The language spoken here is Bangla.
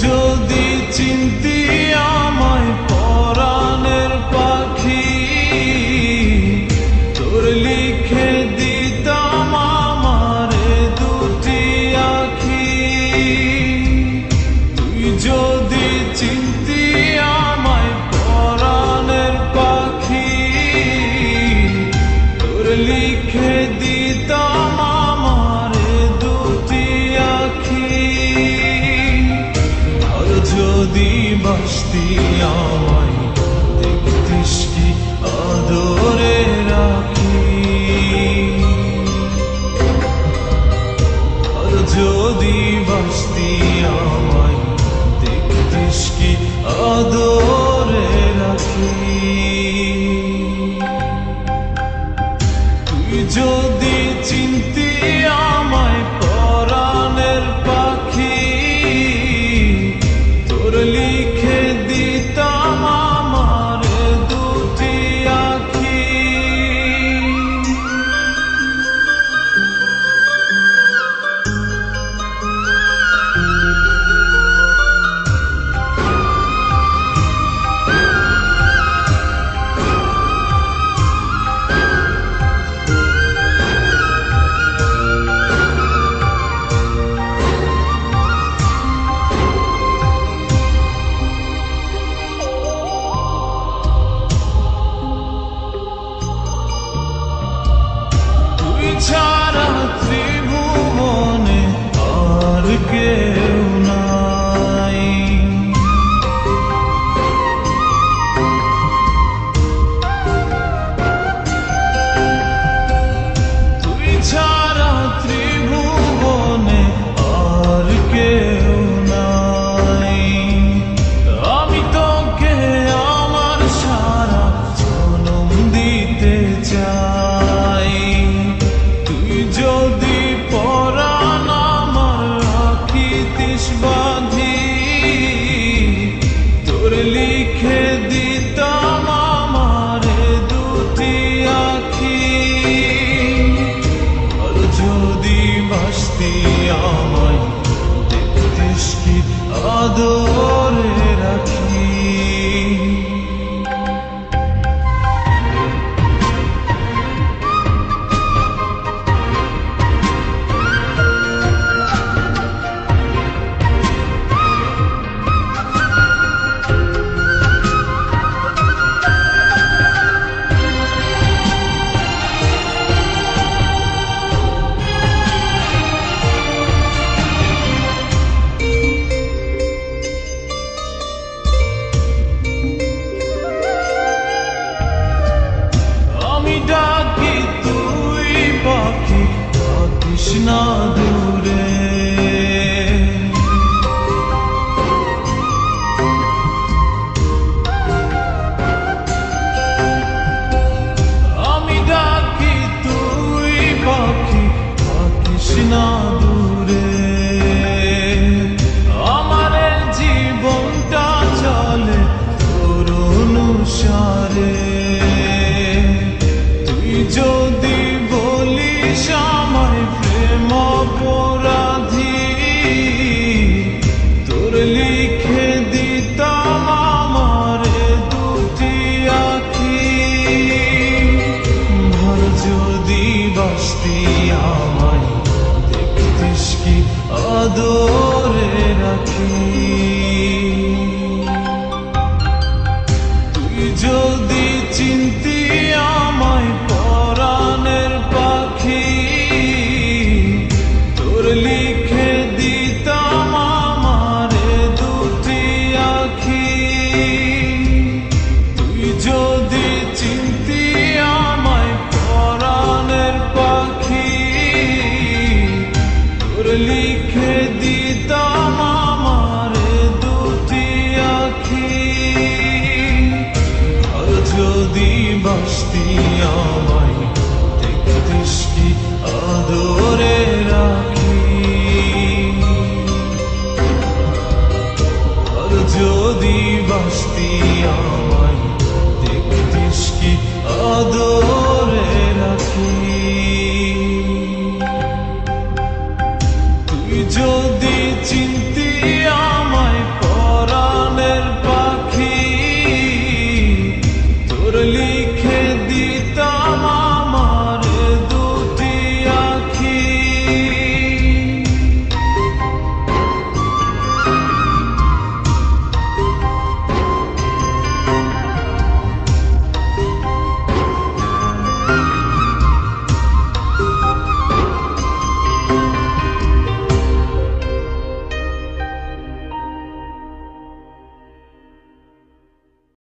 যদি চিনতি আমায় পরাণের পাখি, তোর লিখে দিতাম আমারে দুটি আখি। তুই যদি চিনতি আমায় পরাণের পাখি, তোর লিখে দিতাম আমারে দুটি আখি। যদি বাসতি আমায় দেখতিস কি আদরে রাখি, আর যদি বাসতি আমায় দেখতিস কি আদরে রাখি। তুই যদি চিনতি আমায় পরাণের পাখি, লিখে দিতাম আমার দুটি আখি। ছাড়া ত্রিভুবনে আর কেউ নাই, তুই ছাড়া ত্রিভুবনে আর কেউ নাই। আমি তোকে আমার সারা জনম দিতে চাই। যদি পরাণ আমার রাখিতিস বাঁধি, তোর লিখে দিতাম আমারে দুটি আখি। আর যদি বাসতি আমায় দেখতিস কি আদরে রাখি। ডাকি তুই পাখি থাকিস না দূরে, আমি ডাকি তুই পাখি থাকিস না দূরে। আমার জীবনটা চলে তোর অনুসারে। যদি বলিস আমায় প্রেম অপরাধী, তোর লিখে দিতাম আমারে দুটি আখি। ভর যদি বাসতি আমায় দেখতিস কি আদরে রাখি। তুই যদি চিনতি আমায় পরাণের পাখি, তোর লিখে দিতাম আমারে দুটি আখি। তুই যদি চিনতি আমায় পরাণের পাখি, তোর লিখে দিতাম আমারে দুটি আখি। আর যদি বাসতি আমায় দেখতিস কি আদরে রাখি। আর যদি বাসতি আমায় দেখতিস কি আদরে